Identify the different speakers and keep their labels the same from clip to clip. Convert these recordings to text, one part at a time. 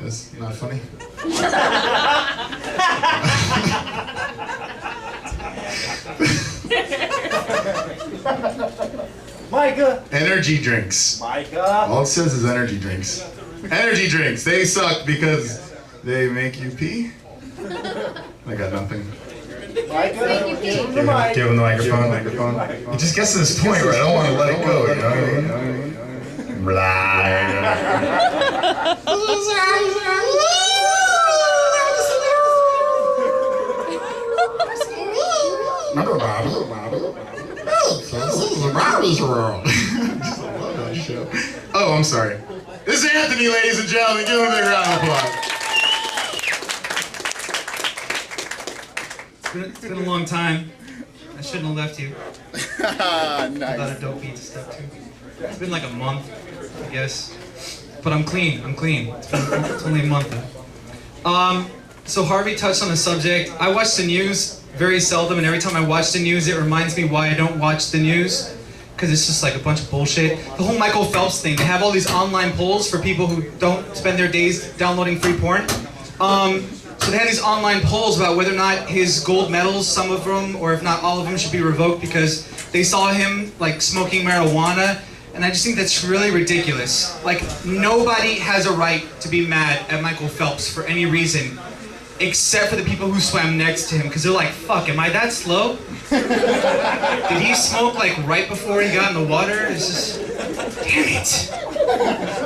Speaker 1: That's not funny.
Speaker 2: Micah!
Speaker 1: Energy drinks.
Speaker 2: Micah!
Speaker 1: All it says is energy drinks. Energy drinks, they suck because they make you pee. I got nothing.
Speaker 2: Micah!
Speaker 1: Give him the microphone. It just gets to this point where I don't want to let it go, you know what I mean? Oh, I'm sorry. This is Anthony, ladies and gentlemen. Give him a big round of applause.
Speaker 3: It's been a long time. I shouldn't have left you.
Speaker 2: Nice.
Speaker 3: Without a dope beat to step to. It's been like a month, I guess. But I'm clean. It's only a month though. So Harvey touched on the subject. I watch the news very seldom, and every time I watch the news, it reminds me why I don't watch the news. Because it's just like a bunch of bullshit. The whole Michael Phelps thing. They have all these online polls for people who don't spend their days downloading free porn. So they had these online polls about whether or not his gold medals, some of them, or if not all of them, should be revoked because they saw him like smoking marijuana. And I just think that's really ridiculous. Like, nobody has a right to be mad at Michael Phelps for any reason, except for the people who swam next to him, because they're like, fuck, am I that slow? Did he smoke like right before he got in the water? It's just, damn it.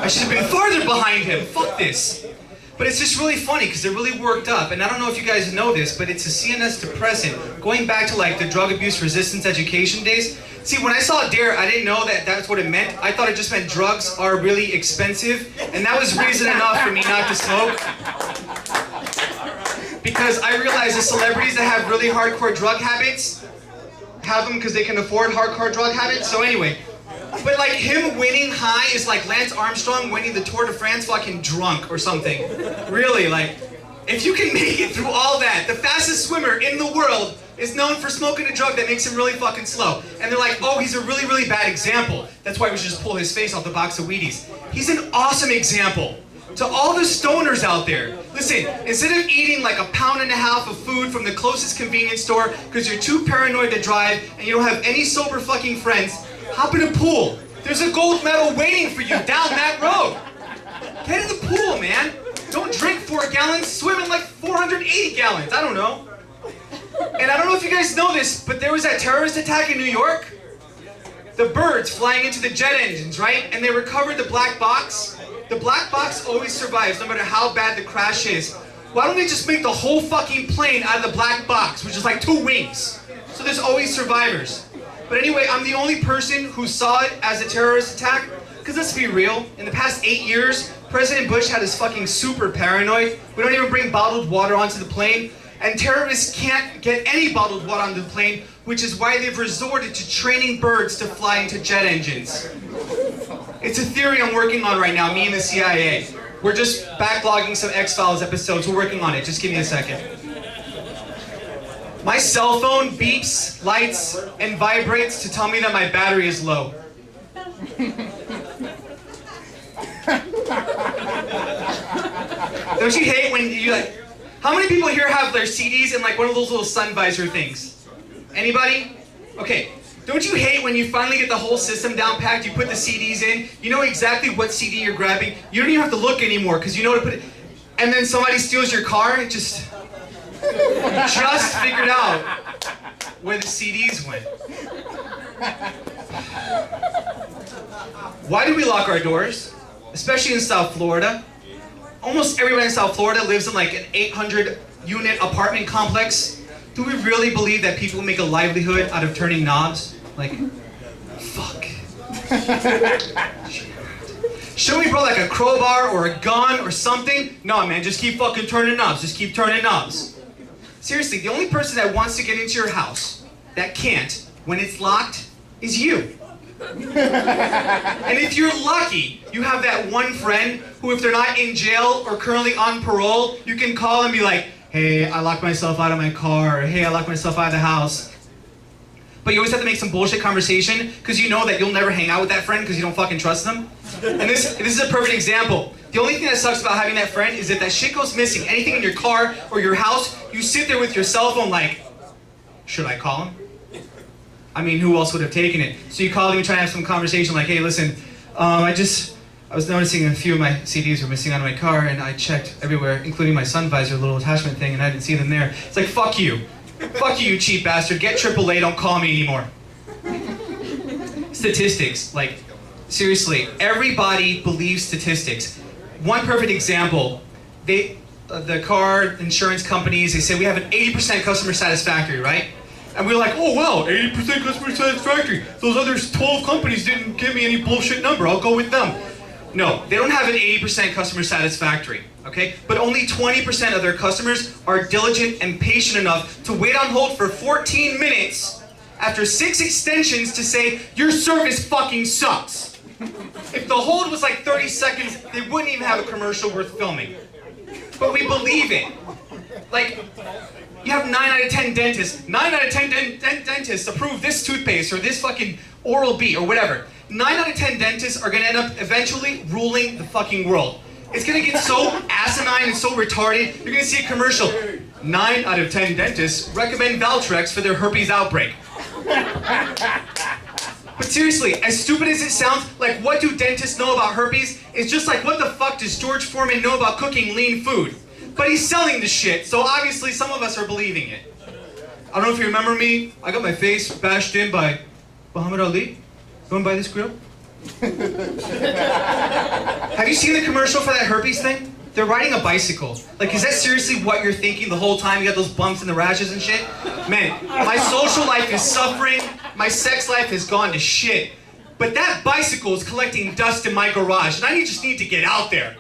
Speaker 3: I should have been farther behind him, fuck this. But it's just really funny because they're really worked up. And I don't know if you guys know this, but it's a CNS depressant. Going back to like the drug abuse resistance education days. See, when I saw DARE, I didn't know that that's what it meant. I thought it just meant drugs are really expensive. And that was reason enough for me not to smoke. Because I realized the celebrities that have really hardcore drug habits have them because they can afford hardcore drug habits. So anyway. But like him winning high is like Lance Armstrong winning the Tour de France fucking drunk or something. Really, like, if you can make it through all that, the fastest swimmer in the world is known for smoking a drug that makes him really fucking slow. And they're like, oh, he's a really, really bad example. That's why we should just pull his face off the box of Wheaties. He's an awesome example. To all the stoners out there, listen, instead of eating like 1.5 pounds of food from the closest convenience store because you're too paranoid to drive and you don't have any sober fucking friends, hop in a pool. There's a gold medal waiting for you down that road. Get in the pool, man. Don't drink 4 gallons, swim in like 480 gallons. I don't know. And I don't know if you guys know this, but there was that terrorist attack in New York. The birds flying into the jet engines, right? And they recovered the black box. The black box always survives, no matter how bad the crash is. Why don't they just make the whole fucking plane out of the black box, which is like 2 wings? So there's always survivors. But anyway, I'm the only person who saw it as a terrorist attack. Because let's be real, in the past 8 years, President Bush had us fucking super paranoid. We don't even bring bottled water onto the plane. And terrorists can't get any bottled water on the plane, which is why they've resorted to training birds to fly into jet engines. It's a theory I'm working on right now, me and the CIA. We're just backlogging some X-Files episodes. We're working on it. Just give me a second. My cell phone beeps, lights, and vibrates to tell me that my battery is low. Don't you hate when you like... How many people here have their CDs in like one of those little sun visor things? Anybody? Okay. Don't you hate when you finally get the whole system down packed, you put the CDs in, you know exactly what CD you're grabbing, you don't even have to look anymore because you know to put it... And then somebody steals your car, it just... Just figured out where the CDs went. Why do we lock our doors? Especially in South Florida. Almost everybody in South Florida lives in like an 800-unit apartment complex. Do we really believe that people make a livelihood out of turning knobs? Like, fuck. Show me, bro, like a crowbar or a gun or something. No, man, just keep fucking turning knobs. Just keep turning knobs. Seriously, the only person that wants to get into your house that can't, when it's locked, is you. And if you're lucky, you have that one friend who, if they're not in jail or currently on parole, you can call and be like, hey, I locked myself out of my car, or hey, I locked myself out of the house. But you always have to make some bullshit conversation because you know that you'll never hang out with that friend because you don't fucking trust them. And this is a perfect example. The only thing that sucks about having that friend is if that shit goes missing, anything in your car or your house, you sit there with your cell phone like, should I call him? I mean, who else would have taken it? So you call him and try to have some conversation like, hey, listen, I was noticing a few of my CDs were missing out of my car, and I checked everywhere, including my sun visor little attachment thing, and I didn't see them there. It's like, fuck you. Fuck you, you cheap bastard. Get AAA, don't call me anymore. Statistics, like, seriously, everybody believes statistics. One perfect example, the car insurance companies, they say we have an 80% customer satisfactory, right? And we're like, oh wow, 80% customer satisfactory. Those other 12 companies didn't give me any bullshit number, I'll go with them. No, they don't have an 80% customer satisfactory, okay? But only 20% of their customers are diligent and patient enough to wait on hold for 14 minutes after 6 extensions to say, your service fucking sucks. If the hold was like 30 seconds, they wouldn't even have a commercial worth filming. But we believe it. Like, you have 9 out of 10 dentists. 9 out of 10 dentists approve this toothpaste or this fucking Oral-B or whatever. 9 out of 10 dentists are gonna end up eventually ruling the fucking world. It's gonna get so asinine and so retarded, you're gonna see a commercial. 9 out of 10 dentists recommend Valtrex for their herpes outbreak. But seriously, as stupid as it sounds, like what do dentists know about herpes? It's just like what the fuck does George Foreman know about cooking lean food? But he's selling the shit, so obviously some of us are believing it. I don't know if you remember me, I got my face bashed in by Muhammad Ali. You wanna buy this grill? Have you seen the commercial for that herpes thing? They're riding a bicycle. Like, is that seriously what you're thinking the whole time? You got those bumps and the rashes and shit? Man, my social life is suffering. My sex life has gone to shit. But that bicycle is collecting dust in my garage, and I just need to get out there.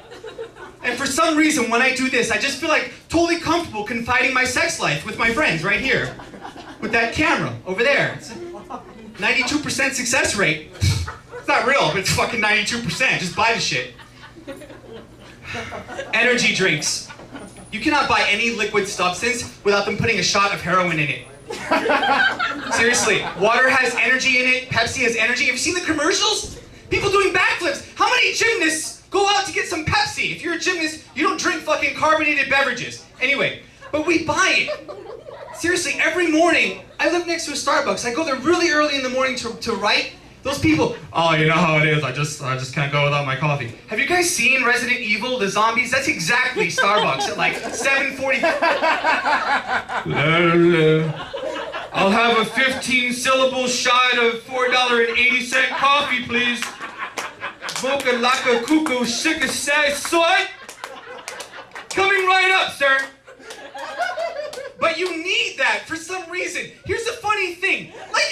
Speaker 3: And for some reason, when I do this, I just feel like totally comfortable confiding my sex life with my friends right here. With that camera over there. It's a 92% success rate. It's not real, but it's fucking 92%. Just buy the shit. Energy drinks. You cannot buy any liquid substance without them putting a shot of heroin in it. Seriously, water has energy in it, Pepsi has energy. Have you seen the commercials? People doing backflips. How many gymnasts go out to get some Pepsi? If you're a gymnast, you don't drink fucking carbonated beverages. Anyway, but we buy it. Seriously, every morning, I live next to a Starbucks. I go there really early in the morning to write. Those people, oh, you know how it is, I just can't go without my coffee. Have you guys seen Resident Evil, the zombies? That's exactly Starbucks at like 7:40. I'll have a 15-syllable shot of $4.80 coffee, please. Mocha laka cuckoo shika sai soy. Coming right up, sir. But you need that for some reason. Here's the funny thing. Like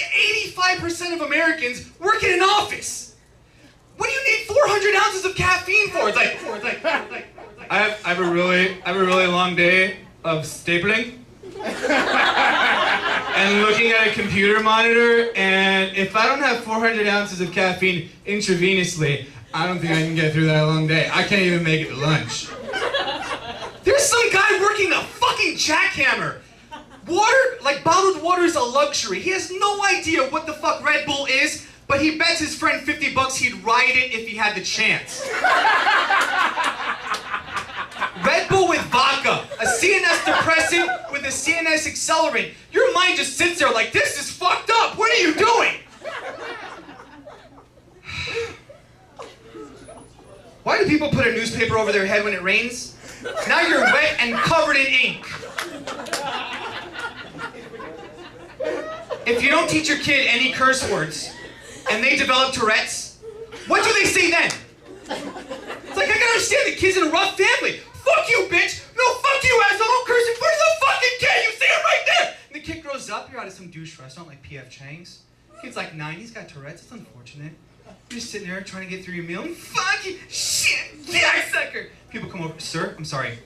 Speaker 3: 85% of Americans work in an office. What do you need 400 ounces of caffeine for? It's like I have a really long day of stapling and looking at a computer monitor, and if I don't have 400 ounces of caffeine intravenously, I don't think I can get through that long day. I can't even make it to lunch. There's some guy working a fucking jackhammer. Water, like bottled water is a luxury. He has no idea what the fuck Red Bull is, but he bets his friend $50 he'd ride it if he had the chance. Red Bull with vodka, a CNS depressant with a CNS accelerant. Your mind just sits there like, this is fucked up. What are you doing? Why do people put a newspaper over their head when it rains? Now you're wet and covered in ink. If you don't teach your kid any curse words and they develop Tourette's, what do they say then? It's like, I gotta understand the kid's in a rough family. Fuck you, bitch! No, fuck you, asshole! Don't curse in front of the fucking kid! You see it right there! And the kid grows up, you're out of some douche restaurant like P.F. Chang's. Kid's like 9, he's got Tourette's, it's unfortunate. You're just sitting there trying to get through your meal, and fuck you! Shit! Yeah, I sucker! People come over, sir, I'm sorry.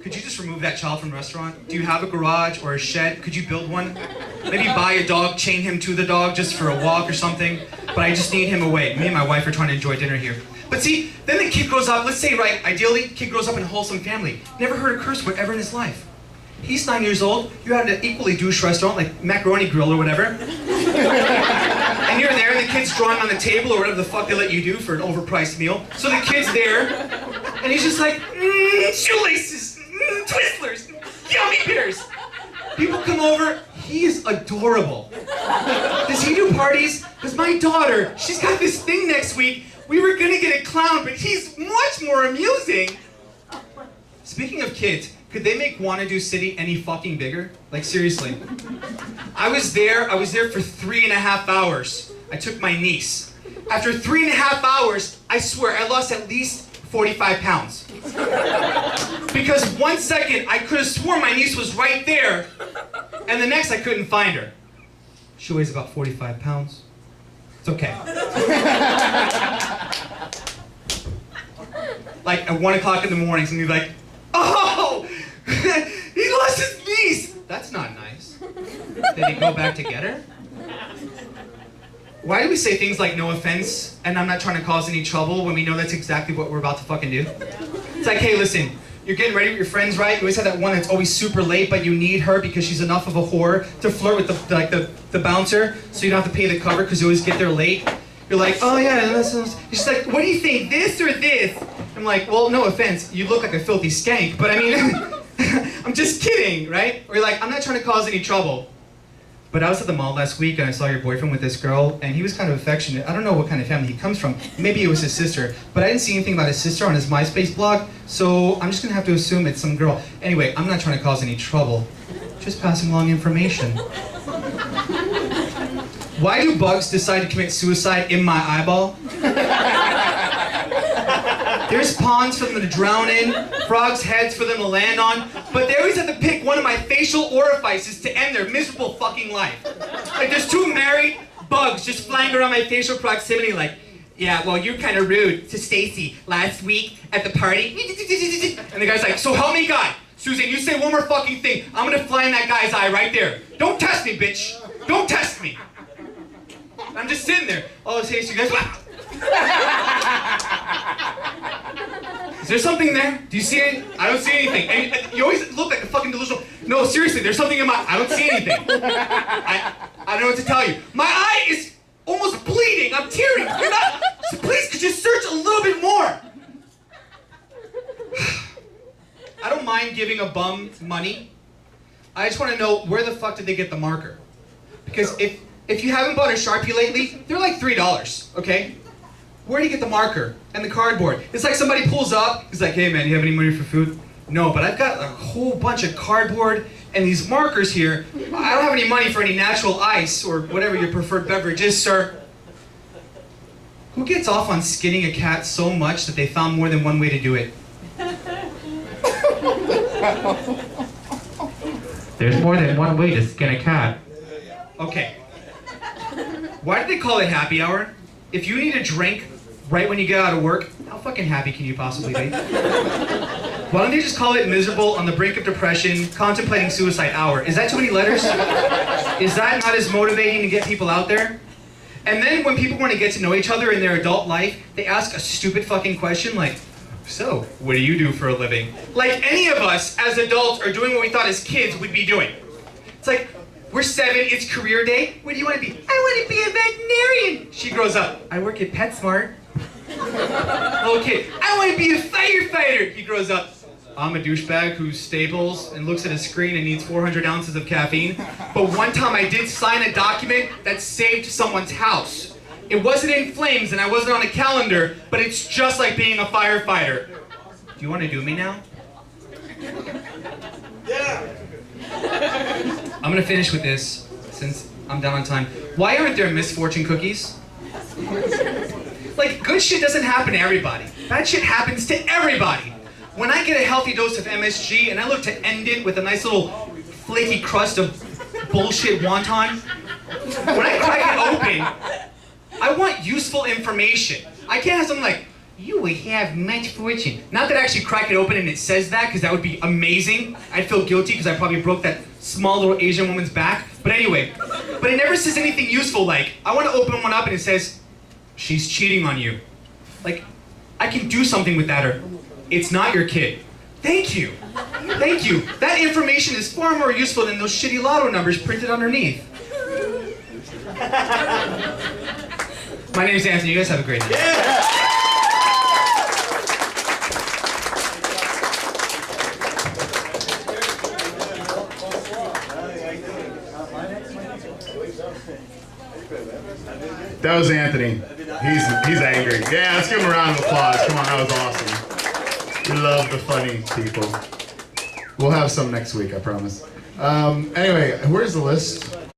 Speaker 3: Could you just remove that child from the restaurant? Do you have a garage or a shed? Could you build one? Maybe buy a dog, chain him to the dog just for a walk or something. But I just need him away. Me and my wife are trying to enjoy dinner here. But see, then the kid grows up, let's say, right, ideally, the kid grows up in a wholesome family. Never heard a curse word ever in his life. He's 9 years old, you're at an equally douche restaurant, like Macaroni Grill or whatever. And you're there, and the kid's drawing on the table or whatever the fuck they let you do for an overpriced meal. So the kid's there, And he's just like, shoelaces, Twizzlers, yummy bears. People come over, he is adorable. Does he do parties? Because my daughter, she's got this thing next week. We were gonna get a clown, but he's much more amusing. Speaking of kids, could they make Wanadu City any fucking bigger? Like seriously. I was there for 3.5 hours. I took my niece. After 3.5 hours, I swear I lost at least 45 pounds. Because 1 second, I could have sworn my niece was right there, and the next I couldn't find her. She weighs about 45 pounds. It's okay. Like at 1 o'clock in the morning, somebody's like, oh, he lost his niece. That's not nice. Did he go back to get her? Why do we say things like no offense and I'm not trying to cause any trouble when we know that's exactly what we're about to fucking do? It's like, hey, listen, you're getting ready with your friends, right? You always have that one that's always super late, but you need her because she's enough of a whore to flirt with the bouncer, so you don't have to pay the cover because you always get there late. You're like, oh yeah, she's like, what do you think, this or this? I'm like, well, no offense, you look like a filthy skank, but I mean, I'm just kidding, right? Or you're like, I'm not trying to cause any trouble. But I was at the mall last week and I saw your boyfriend with this girl, and he was kind of affectionate. I don't know what kind of family he comes from. Maybe it was his sister, but I didn't see anything about his sister on his MySpace blog, so I'm just gonna have to assume it's some girl. Anyway, I'm not trying to cause any trouble, just passing along information. Why do bugs decide to commit suicide in my eyeball? There's ponds for them to drown in, frogs' heads for them to land on, but they always have to pick one of my facial orifices to end their miserable fucking life. Like there's two married bugs just flying around my facial proximity like, yeah, well, you're kind of rude to Stacy last week at the party. And the guy's like, so help me God. Susan, you say one more fucking thing, I'm gonna fly in that guy's eye right there. Don't test me, bitch. Don't test me. I'm just sitting there. Oh, Stacy, you guys, wow. Is there something there? Do you see it? I don't see anything. And you always look like a fucking delusional. No, seriously, there's something in my... I don't see anything. I don't know what to tell you. My eye is almost bleeding. I'm tearing. You're not... So please, could you search a little bit more? I don't mind giving a bum money. I just want to know where the fuck did they get the marker? Because if you haven't bought a Sharpie lately, they're like $3, okay? Where do you get the marker and the cardboard? It's like somebody pulls up, he's like, hey man, you have any money for food? No, but I've got a whole bunch of cardboard and these markers here. I don't have any money for any natural ice or whatever your preferred beverage is, sir. Who gets off on skinning a cat so much that they found more than one way to do it?
Speaker 4: There's more than one way to skin a cat.
Speaker 3: Okay. Why do they call it happy hour? If you need a drink right when you get out of work, how fucking happy can you possibly be? Why don't they just call it miserable on the brink of depression, contemplating suicide hour? Is that too many letters? Is that not as motivating to get people out there? And then when people want to get to know each other in their adult life, they ask a stupid fucking question like, so, what do you do for a living? Like any of us as adults are doing what we thought as kids we'd be doing. It's like, we're 7, it's career day. What do you want to be? I want to be a veterinarian. She grows up. I work at PetSmart. Little kid. I want to be a firefighter. He grows up. I'm a douchebag who staples and looks at a screen and needs 400 ounces of caffeine. But one time I did sign a document that saved someone's house. It wasn't in flames and I wasn't on a calendar, but it's just like being a firefighter. Do you want to do me now?
Speaker 2: Yeah.
Speaker 3: I'm gonna finish with this, since I'm down on time. Why aren't there misfortune cookies? Like, good shit doesn't happen to everybody. Bad shit happens to everybody. When I get a healthy dose of MSG and I look to end it with a nice little flaky crust of bullshit wonton, when I crack it open, I want useful information. I can't have something like, you would have much fortune. Not that I actually crack it open and it says that, because that would be amazing. I'd feel guilty because I probably broke that small little Asian woman's back. But anyway, but it never says anything useful like, I want to open one up and it says, she's cheating on you. Like, I can do something with that, or it's not your kid. Thank you. Thank you. That information is far more useful than those shitty lotto numbers printed underneath. My name's Anthony. You guys have a great night.
Speaker 2: Yeah.
Speaker 1: That was Anthony. He's angry. Yeah, let's give him a round of applause. Come on, that was awesome. We love the funny people. We'll have some next week, I promise. Anyway, where's the list?